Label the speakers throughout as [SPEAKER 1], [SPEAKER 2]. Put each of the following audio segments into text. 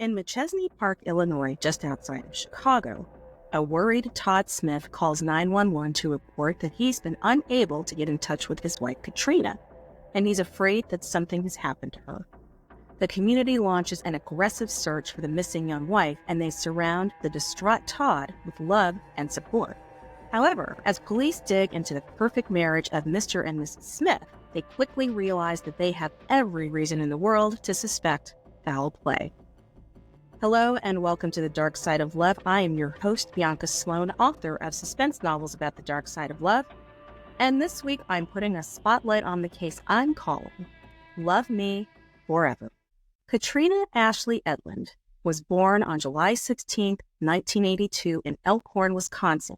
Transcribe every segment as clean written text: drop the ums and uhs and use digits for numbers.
[SPEAKER 1] In Machesney Park, Illinois, just outside of Chicago, a worried Todd Smith calls 911 to report that he's been unable to get in touch with his wife, Katrina, and he's afraid that something has happened to her. The community launches an aggressive search for the missing young wife, and they surround the distraught Todd with love and support. However, as police dig into the perfect marriage of Mr. and Mrs. Smith, they quickly realize that they have every reason in the world to suspect foul play. Hello and welcome to The Dark Side of Love. I am your host, Bianca Sloan, author of suspense novels about the dark side of love. And this week, I'm putting a spotlight on the case I'm calling Love Me Forever. Katrina Ashley Edlund was born on July 16, 1982 in Elkhorn, Wisconsin,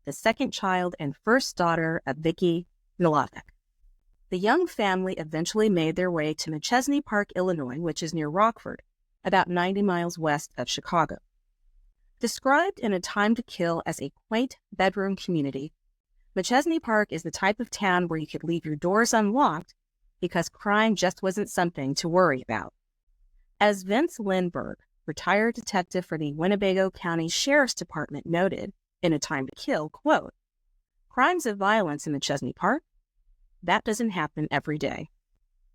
[SPEAKER 1] the second child and first daughter of Vicki Milovic. The young family eventually made their way to Machesney Park, Illinois, which is near Rockford, about 90 miles west of Chicago. Described in A Time to Kill as a quaint bedroom community, Machesney Park is the type of town where you could leave your doors unlocked because crime just wasn't something to worry about. As Vince Lindbergh, retired detective for the Winnebago County Sheriff's Department, noted in A Time to Kill, quote, "Crimes of violence in Machesney Park? That doesn't happen every day."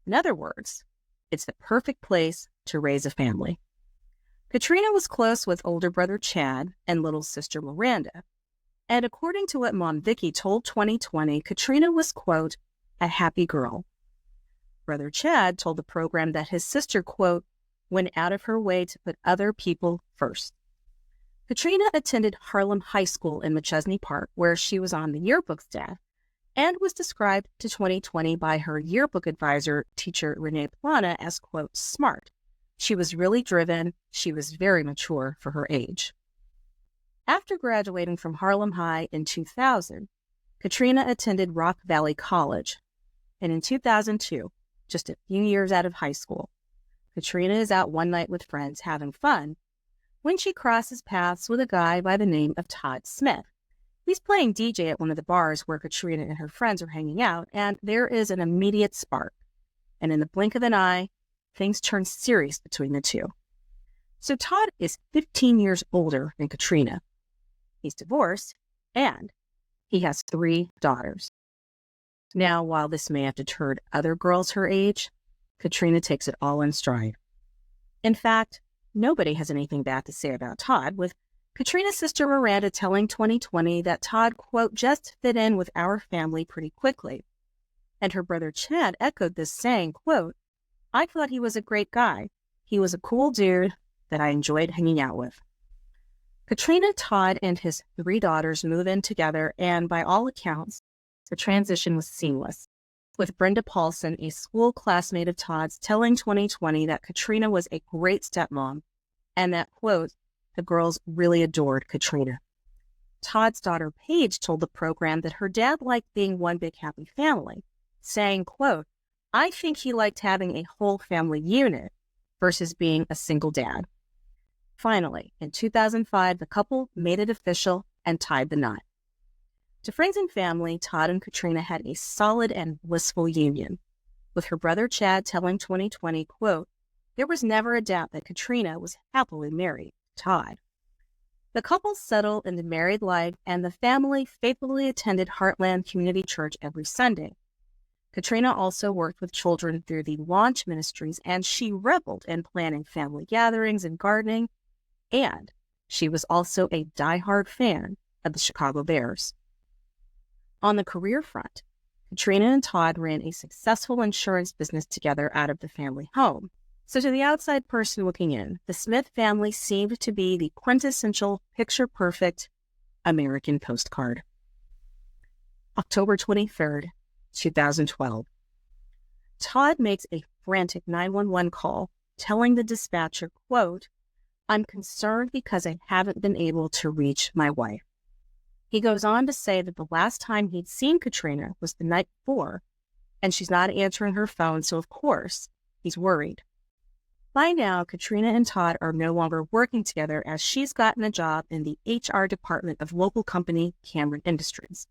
[SPEAKER 1] In other words, it's the perfect place to raise a family. Katrina was close with older brother Chad and little sister Miranda. And according to what Mom Vicki told 2020, Katrina was, quote, "a happy girl." Brother Chad told the program that his sister, quote, "went out of her way to put other people first." Katrina attended Harlem High School in Machesney Park, where she was on the yearbook staff, and was described to 2020 by her yearbook advisor, teacher Renee Plana, as, quote, "smart." She was really driven. She was very mature for her age. After graduating from Harlem High in 2000, Katrina attended Rock Valley College. And in 2002, just a few years out of high school, Katrina is out one night with friends having fun when she crosses paths with a guy by the name of Todd Smith. He's playing DJ at one of the bars where Katrina and her friends are hanging out, and there is an immediate spark. And in the blink of an eye, things turn serious between the two. So Todd is 15 years older than Katrina. He's divorced, and he has 3 daughters. Now, while this may have deterred other girls her age, Katrina takes it all in stride. In fact, nobody has anything bad to say about Todd, with Katrina's sister Miranda telling 2020 that Todd, quote, "just fit in with our family pretty quickly." And her brother Chad echoed this, saying, quote, "I thought he was a great guy. He was a cool dude that I enjoyed hanging out with." Katrina, Todd, and his 3 daughters move in together, and by all accounts, the transition was seamless, with Brenda Paulson, a school classmate of Todd's, telling 2020 that Katrina was a great stepmom and that, quote, "the girls really adored Katrina." Todd's daughter Paige told the program that her dad liked being one big happy family, saying, quote, "I think he liked having a whole family unit versus being a single dad." Finally, in 2005, the couple made it official and tied the knot. To friends and family, Todd and Katrina had a solid and blissful union, with her brother Chad telling 2020, quote, "there was never a doubt that Katrina was happily married to Todd." The couple settled into married life, and the family faithfully attended Heartland Community Church every Sunday. Katrina also worked with children through the Launch Ministries, and she reveled in planning family gatherings and gardening, and she was also a diehard fan of the Chicago Bears. On the career front, Katrina and Todd ran a successful insurance business together out of the family home. So to the outside person looking in, the Smith family seemed to be the quintessential picture-perfect American postcard. October 23rd, 2012. Todd makes a frantic 911 call, telling the dispatcher, quote, "I'm concerned because I haven't been able to reach my wife." He goes on to say that the last time he'd seen Katrina was the night before, and she's not answering her phone, so of course, he's worried. By now, Katrina and Todd are no longer working together, as she's gotten a job in the HR department of local company Cameron Industries.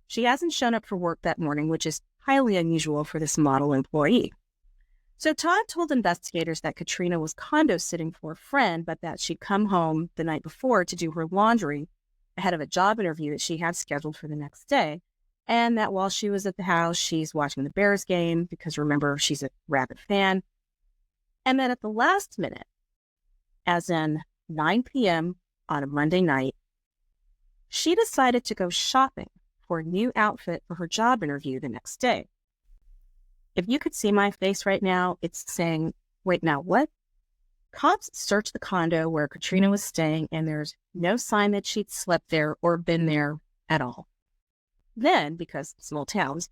[SPEAKER 1] She hasn't shown up for work that morning, which is highly unusual for this model employee. So Todd told investigators that Katrina was condo sitting for a friend, but that she'd come home the night before to do her laundry ahead of a job interview that she had scheduled for the next day. And that while she was at the house, she's watching the Bears game because remember, she's a rabid fan. And then at the last minute, as in 9 p.m. on a Monday night, she decided to go shopping for a new outfit for her job interview the next day. If you could see my face right now, it's saying, wait, now what? Cops searched the condo where Katrina was staying, and there's no sign that she'd slept there or been there at all. Then, because small towns,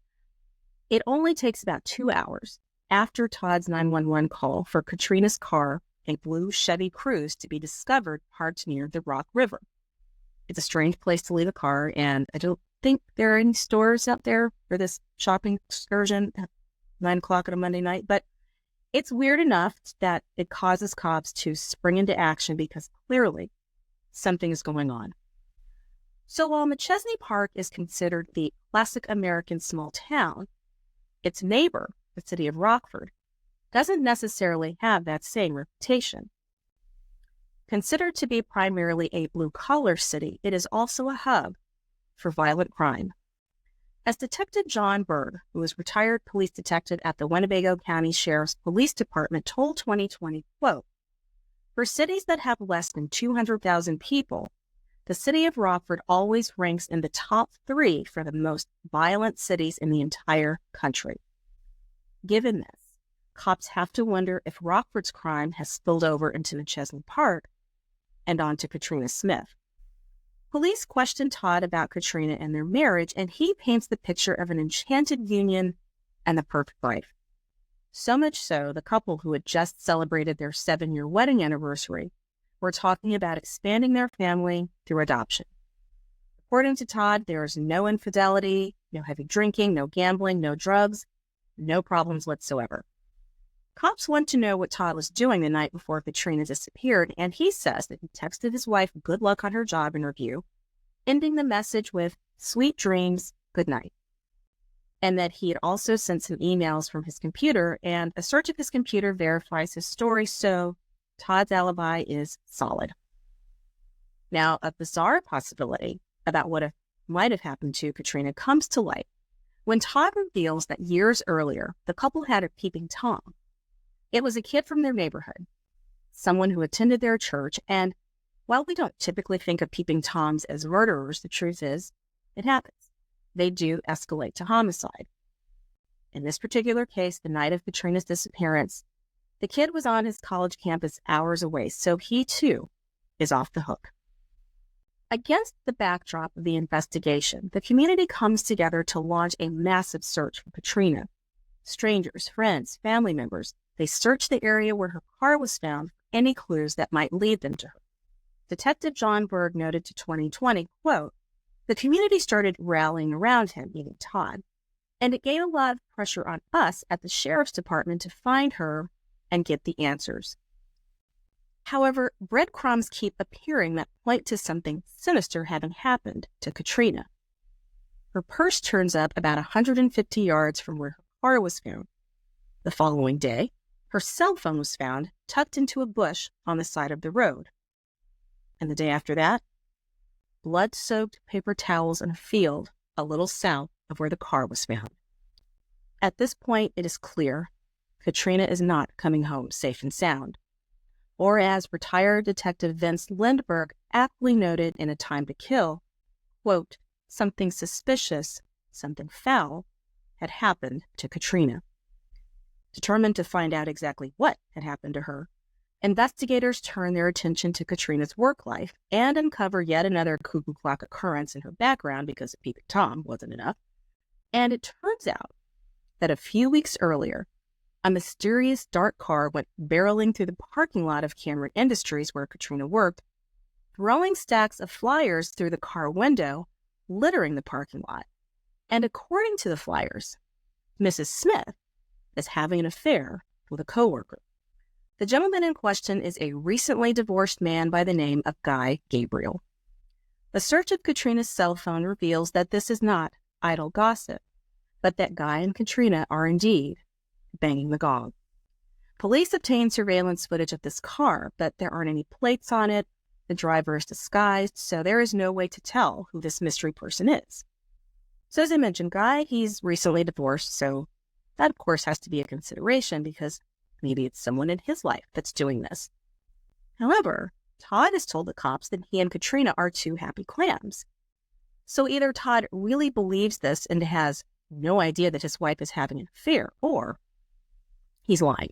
[SPEAKER 1] it only takes about 2 hours after Todd's 911 call for Katrina's car, a blue Chevy Cruze, to be discovered parked near the Rock River. It's a strange place to leave a car, and I don't think there are any stores out there for this shopping excursion at 9 o'clock on a Monday night, but it's weird enough that it causes cops to spring into action because clearly something is going on. So while McChesney Park is considered the classic American small town, its neighbor, the city of Rockford, doesn't necessarily have that same reputation. Considered to be primarily a blue-collar city, it is also a hub for violent crime. As Detective John Berg, who was retired police detective at the Winnebago County Sheriff's Police Department, told 2020, quote, "For cities that have less than 200,000 people, the city of Rockford always ranks in the top 3 for the most violent cities in the entire country. Given this, cops have to wonder if Rockford's crime has spilled over into McChesney Park and onto Katrina Smith." Police questioned Todd about Katrina and their marriage, and he paints the picture of an enchanted union and the perfect life. So much so, the couple who had just celebrated their 7-year wedding anniversary were talking about expanding their family through adoption. According to Todd, there is no infidelity, no heavy drinking, no gambling, no drugs, no problems whatsoever. Cops want to know what Todd was doing the night before Katrina disappeared, and he says that he texted his wife good luck on her job interview, ending the message with "sweet dreams, good night," and that he had also sent some emails from his computer, and a search of his computer verifies his story, so Todd's alibi is solid. Now, a bizarre possibility about what might have happened to Katrina comes to light when Todd reveals that years earlier, the couple had a peeping Tom. It was a kid from their neighborhood, someone who attended their church, and while we don't typically think of peeping Toms as murderers, the truth is, it happens. They do escalate to homicide. In this particular case, the night of Katrina's disappearance, the kid was on his college campus hours away, so he too is off the hook. Against the backdrop of the investigation, the community comes together to launch a massive search for Katrina. Strangers, friends, family members, they searched the area where her car was found for any clues that might lead them to her. Detective John Berg noted to 2020, quote, "The community started rallying around him," meaning Todd, "and it gave a lot of pressure on us at the Sheriff's Department to find her and get the answers. However, breadcrumbs keep appearing that point to something sinister having happened to Katrina. Her purse turns up about 150 yards from where her car was found. The following day, her cell phone was found tucked into a bush on the side of the road. And the day after that, blood-soaked paper towels in a field a little south of where the car was found. At this point, it is clear Katrina is not coming home safe and sound. Or as retired Detective Vince Lindbergh aptly noted in A Time to Kill, quote, "Something suspicious, something foul had happened to Katrina." Determined to find out exactly what had happened to her, investigators turn their attention to Katrina's work life and uncover yet another cuckoo clock occurrence in her background because a peeping Tom wasn't enough. And it turns out that a few weeks earlier, a mysterious dark car went barreling through the parking lot of Cameron Industries where Katrina worked, throwing stacks of flyers through the car window, littering the parking lot. And according to the flyers, Mrs. Smith is having an affair with a coworker. The gentleman in question is a recently divorced man by the name of Guy Gabriel. A search of Katrina's cell phone reveals that this is not idle gossip, but that Guy and Katrina are indeed banging the gong. Police obtained surveillance footage of this car, but there aren't any plates on it. The driver is disguised, so there is no way to tell who this mystery person is. So as I mentioned, Guy, he's recently divorced, so that of course has to be a consideration because maybe it's someone in his life that's doing this. However, Todd has told the cops that he and Katrina are two happy clams. So either Todd really believes this and has no idea that his wife is having an affair, or he's lying.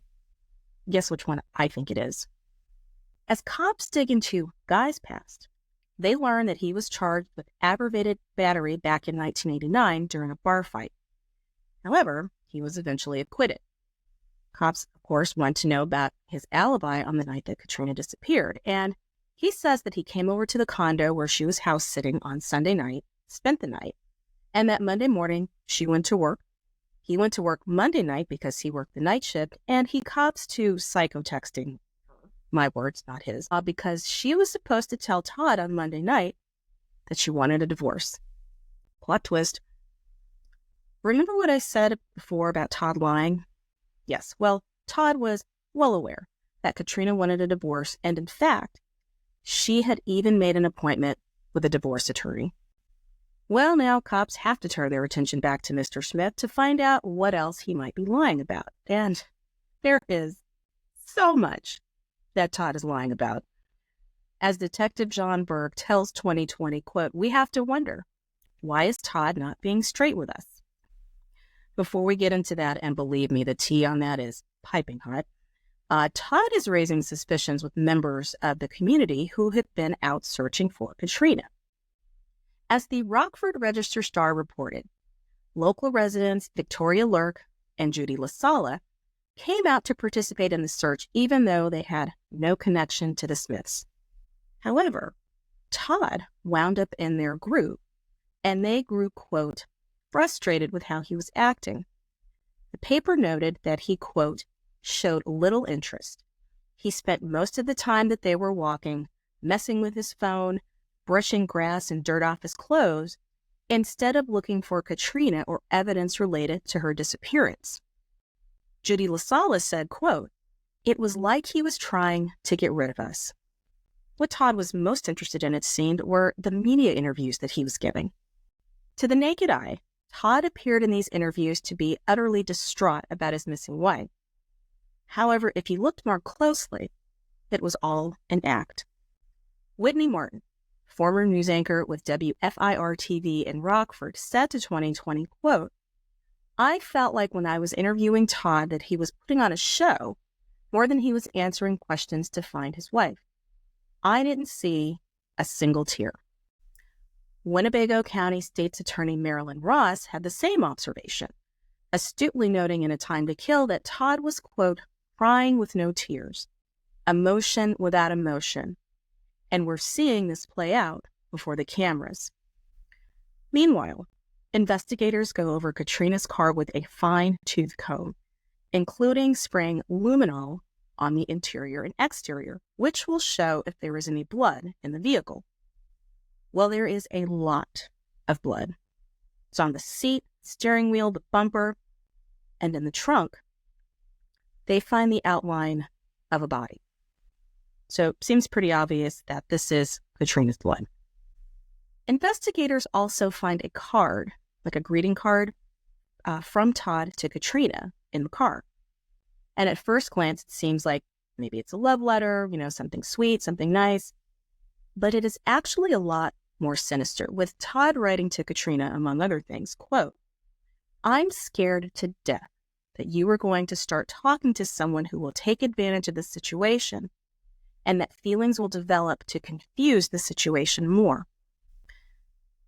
[SPEAKER 1] Guess which one I think it is. As cops dig into Guy's past, they learn that he was charged with aggravated battery back in 1989 during a bar fight. However, he was eventually acquitted. Cops, of course, want to know about his alibi on the night that Katrina disappeared, and he says that he came over to the condo where she was house sitting on Sunday night, spent the night, and that Monday morning she went to work. He went to work Monday night because he worked the night shift, and he cops to psychotexting, my words, not his, because she was supposed to tell Todd on Monday night that she wanted a divorce. Plot twist. Remember what I said before about Todd lying? Yes, well, Todd was well aware that Katrina wanted a divorce, and in fact, she had even made an appointment with a divorce attorney. Well, now cops have to turn their attention back to Mr. Smith to find out what else he might be lying about. And there is so much that Todd is lying about. As Detective John Berg tells 2020, quote, "We have to wonder, why is Todd not being straight with us?" Before we get into that, and believe me, the tea on that is piping hot, Todd is raising suspicions with members of the community who have been out searching for Katrina. As the Rockford Register-Star reported, local residents Victoria Lurk and Judy LaSala came out to participate in the search even though they had no connection to the Smiths. However, Todd wound up in their group, and they grew, quote, frustrated with how he was acting. The paper noted that he, quote, showed little interest. He spent most of the time that they were walking, messing with his phone, brushing grass and dirt off his clothes, instead of looking for Katrina or evidence related to her disappearance. Judy LaSala said, quote, "It was like he was trying to get rid of us." What Todd was most interested in, it seemed, were the media interviews that he was giving. To the naked eye, Todd appeared in these interviews to be utterly distraught about his missing wife. However, if you looked more closely, it was all an act. Whitney Martin, former news anchor with WFIR-TV in Rockford, said to 2020, quote, "I felt like when I was interviewing Todd that he was putting on a show more than he was answering questions to find his wife. I didn't see a single tear." Winnebago County State's Attorney Marilyn Ross had the same observation, astutely noting in A Time to Kill that Todd was, quote, crying with no tears, emotion without emotion, and we're seeing this play out before the cameras. Meanwhile, investigators go over Katrina's car with a fine-tooth comb, including spraying luminol on the interior and exterior, which will show if there is any blood in the vehicle. Well, there is a lot of blood. It's on the seat, steering wheel, the bumper, and in the trunk. They find the outline of a body. So it seems pretty obvious that this is Katrina's blood. Investigators also find a card, like a greeting card, from Todd to Katrina in the car. And at first glance, it seems like maybe it's a love letter, something sweet, something nice. But it is actually a lot more sinister, with Todd writing to Katrina, among other things, quote, "I'm scared to death that you are going to start talking to someone who will take advantage of the situation and that feelings will develop to confuse the situation more."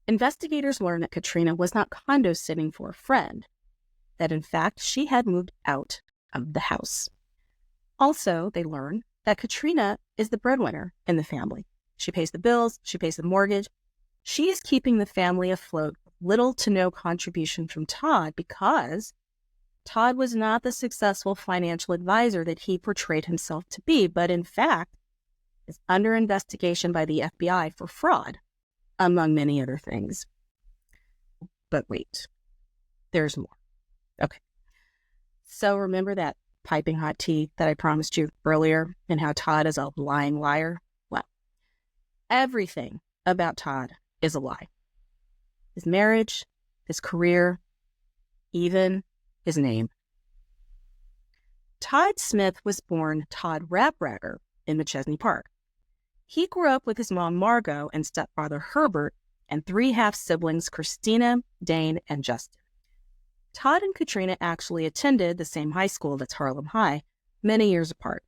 [SPEAKER 1] Investigators learned that Katrina was not condo sitting for a friend, that in fact she had moved out of the house. Also, they learned that Katrina is the breadwinner in the family. She pays the bills, she pays the mortgage. She is keeping the family afloat with little to no contribution from Todd because Todd was not the successful financial advisor that he portrayed himself to be, but in fact is under investigation by the FBI for fraud, among many other things. But wait, there's more. Okay. So remember that piping hot tea that I promised you earlier and how Todd is a lying liar? Well, everything about Todd is a lie. His marriage, his career, even his name. Todd Smith was born Todd Rabrager in Machesney Park. He grew up with his mom Margot and stepfather Herbert and 3 half-siblings Christina, Dane, and Justin. Todd and Katrina actually attended the same high school that's Harlem High, many years apart.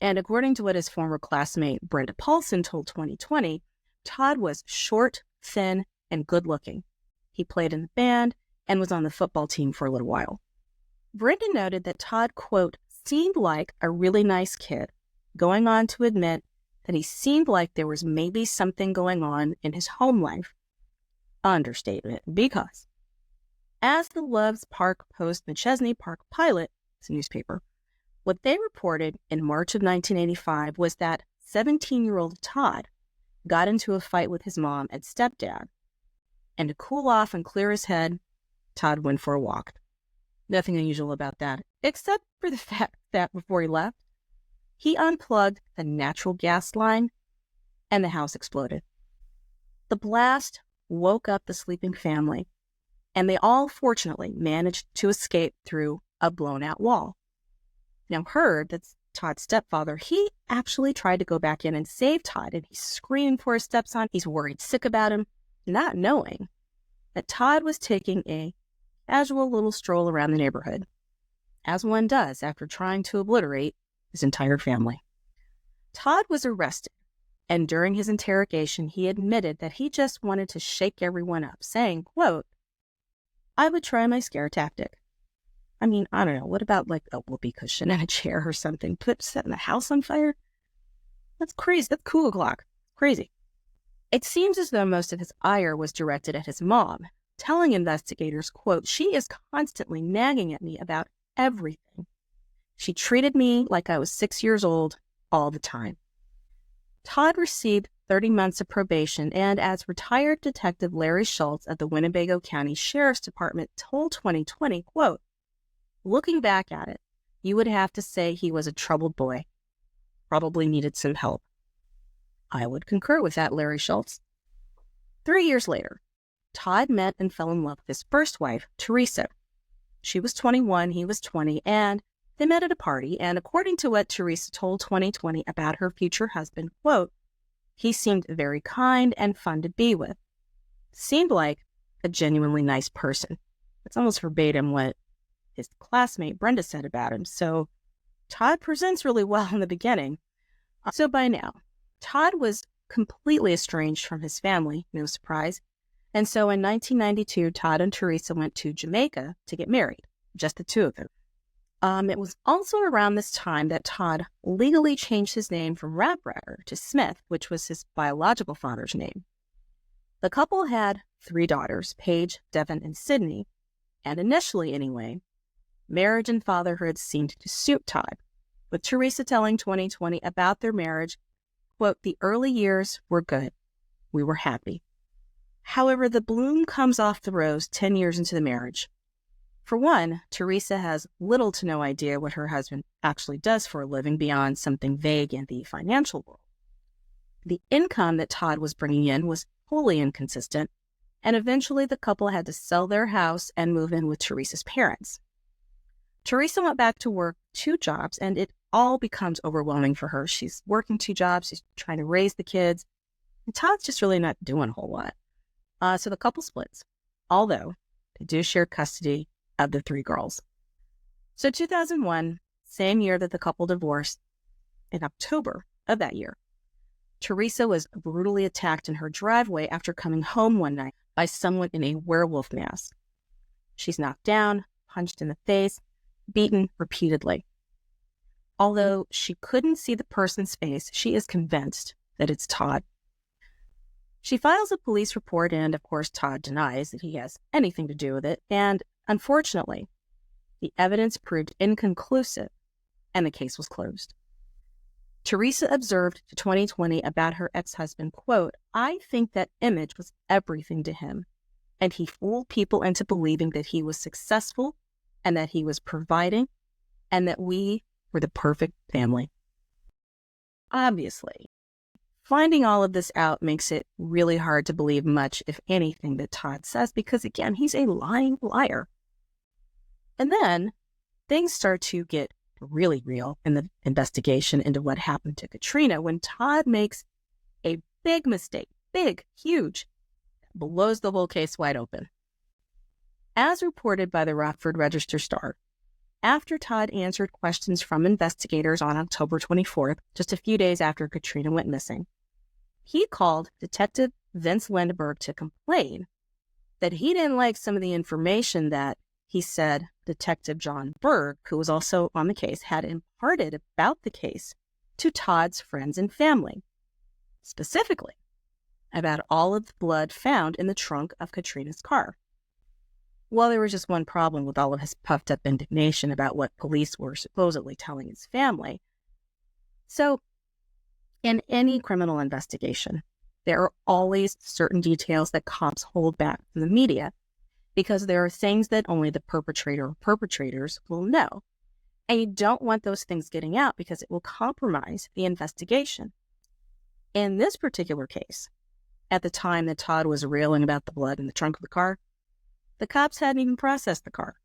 [SPEAKER 1] And according to what his former classmate Brenda Paulson told 2020, Todd was short, thin, and good-looking. He played in the band and was on the football team for a little while. Brenda noted that Todd, quote, seemed like a really nice kid, going on to admit that he seemed like there was maybe something going on in his home life. Understatement, because as the Loves Park Post Machesney Park Pilot, it's a newspaper, what they reported in March of 1985 was that 17-year-old Todd got into a fight with his mom and stepdad, and to cool off and clear his head, Todd went for a walk. Nothing unusual about that, except for the fact that before he left, he unplugged the natural gas line and the house exploded. The blast woke up the sleeping family, and they all fortunately managed to escape through a blown-out wall. Now, Herb, that's Todd's stepfather, he actually tried to go back in and save Todd, and he's screaming for his stepson. He's worried sick about him, not knowing that Todd was taking a casual little stroll around the neighborhood, as one does after trying to obliterate his entire family. Todd was arrested, and during his interrogation, he admitted that he just wanted to shake everyone up, saying, quote, I would try my scare tactic. I mean, I don't know, what about like a whoopee cushion and a chair or something? Setting the house on fire? That's crazy. That's cool o'clock. Crazy. It seems as though most of his ire was directed at his mom, telling investigators, quote, she is constantly nagging at me about everything. She treated me like I was 6 years old all the time. Todd received 30 months of probation, and as retired Detective Larry Schultz at the Winnebago County Sheriff's Department told 2020, quote, looking back at it, you would have to say he was a troubled boy. Probably needed some help. I would concur with that, Larry Schultz. 3 years later, Todd met and fell in love with his first wife, Teresa. She was 21, he was 20, and they met at a party, and according to what Teresa told 2020 about her future husband, quote, he seemed very kind and fun to be with. Seemed like a genuinely nice person. It's almost verbatim what his classmate Brenda said about him. So Todd presents really well in the beginning. So by now, Todd was completely estranged from his family, no surprise. And so in 1992, Todd and Teresa went to Jamaica to get married, just the two of them. It was also around this time that Todd legally changed his name from Rabrager to Smith, which was his biological father's name. The couple had 3 daughters, Paige, Devon, and Sydney, and initially anyway, marriage and fatherhood seemed to suit Todd, with Teresa telling 2020 about their marriage, quote, the early years were good. We were happy. However, the bloom comes off the rose 10 years into the marriage. For one, Teresa has little to no idea what her husband actually does for a living beyond something vague in the financial world. The income that Todd was bringing in was wholly inconsistent, and eventually the couple had to sell their house and move in with Teresa's parents. Teresa went back to work 2 jobs, and it all becomes overwhelming for her. She's working 2 jobs, she's trying to raise the kids, and Todd's just really not doing a whole lot. So the couple splits, although they do share custody of the 3 girls. So 2001, same year that the couple divorced, in October of that year, Teresa was brutally attacked in her driveway after coming home one night by someone in a werewolf mask. She's knocked down, punched in the face, beaten repeatedly. Although she couldn't see the person's face, she is convinced that it's Todd. She files a police report, and of course Todd denies that he has anything to do with it, and unfortunately, the evidence proved inconclusive, and the case was closed. Teresa observed to 2020 about her ex-husband, quote, I think that image was everything to him, and he fooled people into believing that he was successful and that he was providing and that we were the perfect family. Obviously, finding all of this out makes it really hard to believe much, if anything, that Todd says, because again, he's a lying liar. And then things start to get really real in the investigation into what happened to Katrina when Todd makes a big mistake, big, huge, blows the whole case wide open. As reported by the Rockford Register-Star, after Todd answered questions from investigators on October 24th, just a few days after Katrina went missing, he called Detective Vince Lindbergh to complain that he didn't like some of the information that he said Detective John Berg, who was also on the case, had imparted about the case to Todd's friends and family, specifically about all of the blood found in the trunk of Katrina's car. Well, there was just one problem with all of his puffed up indignation about what police were supposedly telling his family. So, in any criminal investigation, there are always certain details that cops hold back from the media because there are things that only the perpetrator or perpetrators will know. And you don't want those things getting out because it will compromise the investigation. In this particular case, at the time that Todd was railing about the blood in the trunk of the car, the cops hadn't even processed the car,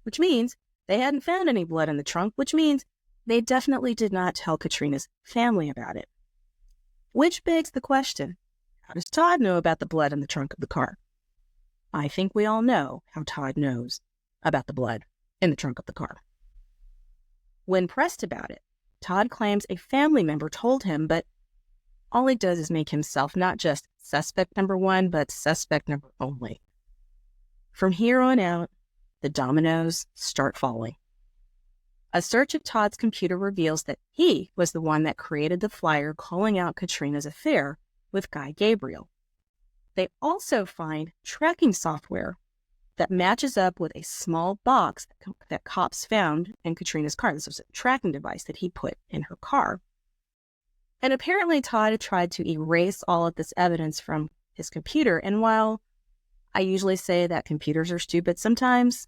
[SPEAKER 1] which means they hadn't found any blood in the trunk, which means they definitely did not tell Katrina's family about it. Which begs the question, how does Todd know about the blood in the trunk of the car? I think we all know how Todd knows about the blood in the trunk of the car. When pressed about it, Todd claims a family member told him, but all he does is make himself not just suspect number one, but suspect number only. From here on out, the dominoes start falling. A search of Todd's computer reveals that he was the one that created the flyer calling out Katrina's affair with Guy Gabriel. They also find tracking software that matches up with a small box that cops found in Katrina's car. This was a tracking device that he put in her car. And apparently Todd had tried to erase all of this evidence from his computer. And while I usually say that computers are stupid, sometimes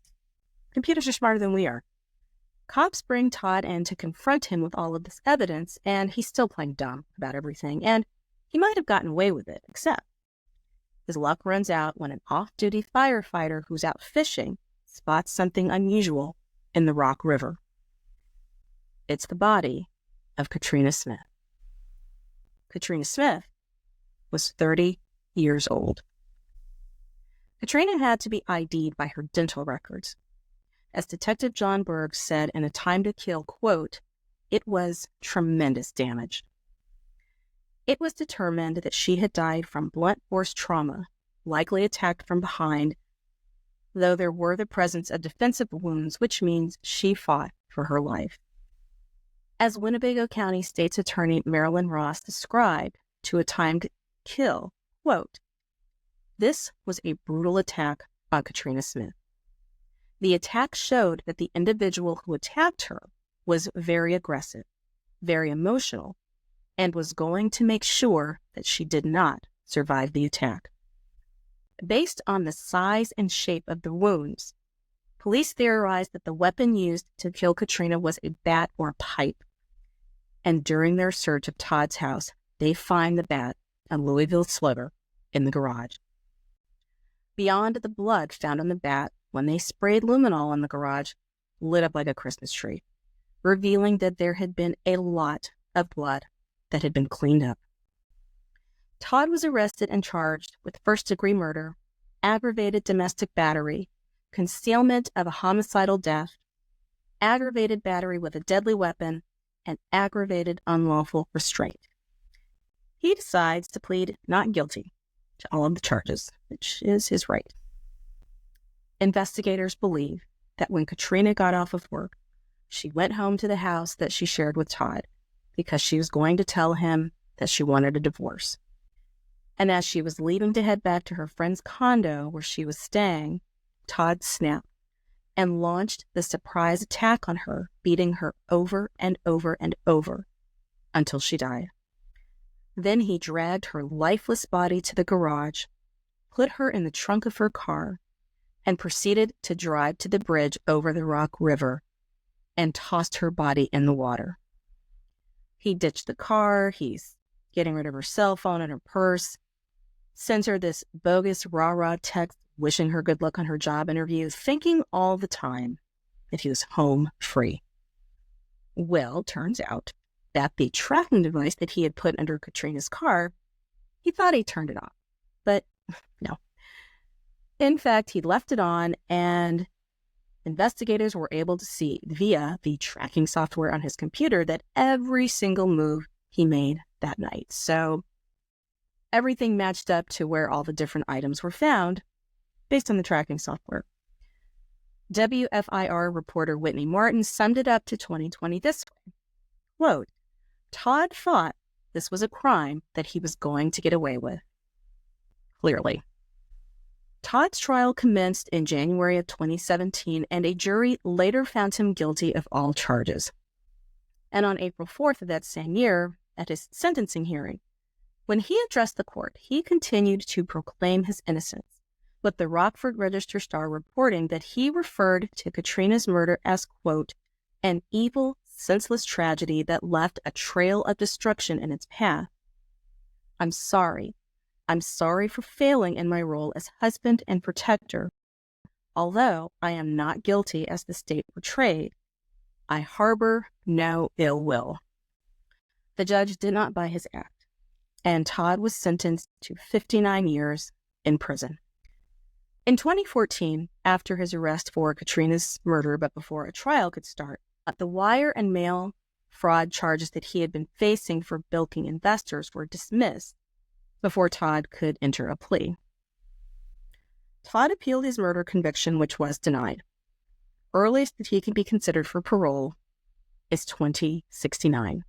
[SPEAKER 1] computers are smarter than we are. Cops bring Todd in to confront him with all of this evidence, and he's still playing dumb about everything. And he might have gotten away with it, except his luck runs out when an off-duty firefighter who's out fishing spots something unusual in the Rock River. It's the body of Katrina Smith. Katrina Smith was 30 years old. Katrina had to be ID'd by her dental records. As Detective John Berg said in A Time to Kill, quote, "It was tremendous damage." It was determined that she had died from blunt force trauma, likely attacked from behind, though there were the presence of defensive wounds, which means she fought for her life. As Winnebago County State's Attorney Marilyn Ross described to A Time to Kill, quote, "This was a brutal attack on Katrina Smith. The attack showed that the individual who attacked her was very aggressive, very emotional, and was going to make sure that she did not survive the attack. Based on the size and shape of the wounds, police theorized that the weapon used to kill Katrina was a bat or pipe. And during their search of Todd's house, they find the bat, a Louisville sliver, in the garage. Beyond the blood found on the bat, when they sprayed luminol on the garage, lit up like a Christmas tree, revealing that there had been a lot of blood that had been cleaned up. Todd was arrested and charged with first-degree murder, aggravated domestic battery, concealment of a homicidal death, aggravated battery with a deadly weapon, and aggravated unlawful restraint. He decides to plead not guilty to all of the charges, which is his right. Investigators believe that when Katrina got off of work, she went home to the house that she shared with Todd because she was going to tell him that she wanted a divorce. And as she was leaving to head back to her friend's condo where she was staying, Todd snapped and launched the surprise attack on her, beating her over and over and over until she died. Then he dragged her lifeless body to the garage, put her in the trunk of her car, and proceeded to drive to the bridge over the Rock River and tossed her body in the water. He ditched the car, he's getting rid of her cell phone and her purse, sends her this bogus rah-rah text wishing her good luck on her job interview, thinking all the time that he was home free. Well, turns out that the tracking device that he had put under Katrina's car, he thought he turned it off, but no. In fact, he left it on, and investigators were able to see via the tracking software on his computer that every single move he made that night. So everything matched up to where all the different items were found based on the tracking software. WFIR reporter Whitney Martin summed it up to 2020 this way, quote, "Todd thought this was a crime that he was going to get away with." Clearly. Todd's trial commenced in January of 2017, and a jury later found him guilty of all charges. And on April 4th of that same year, at his sentencing hearing, when he addressed the court, he continued to proclaim his innocence, with the Rockford Register-Star reporting that he referred to Katrina's murder as, quote, "an evil, senseless tragedy that left a trail of destruction in its path. I'm sorry. I'm sorry for failing in my role as husband and protector. Although I am not guilty as the state portrayed, I harbor no ill will." The judge did not buy his act, and Todd was sentenced to 59 years in prison. In 2014, after his arrest for Katrina's murder, but before a trial could start, the wire and mail fraud charges that he had been facing for bilking investors were dismissed before Todd could enter a plea. Todd appealed his murder conviction, which was denied. Earliest that he can be considered for parole is 2069.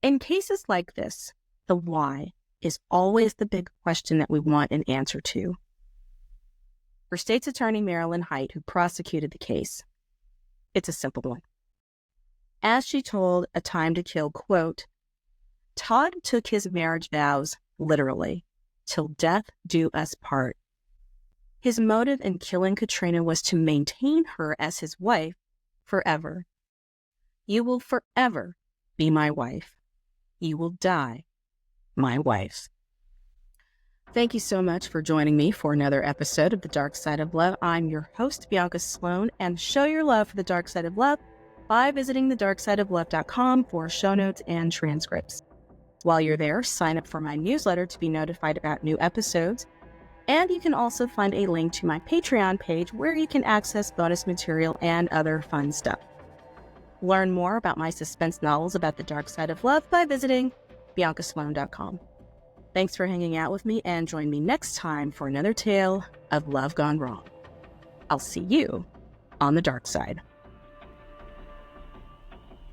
[SPEAKER 1] In cases like this, the why is always the big question that we want an answer to. For State's Attorney Marilyn Height, who prosecuted the case, it's a simple one. As she told A Time to Kill, quote, "Todd took his marriage vows literally, till death do us part. His motive in killing Katrina was to maintain her as his wife forever. You will forever be my wife. You will die my wife." Thank you so much for joining me for another episode of The Dark Side of Love. I'm your host, Bianca Sloan, and show your love for The Dark Side of Love by visiting thedarksideoflove.com for show notes and transcripts. While you're there, sign up for my newsletter to be notified about new episodes, and you can also find a link to my Patreon page where you can access bonus material and other fun stuff. Learn more about my suspense novels about the dark side of love by visiting biancasloan.com. Thanks for hanging out with me, and join me next time for another tale of love gone wrong. I'll see you on the dark side.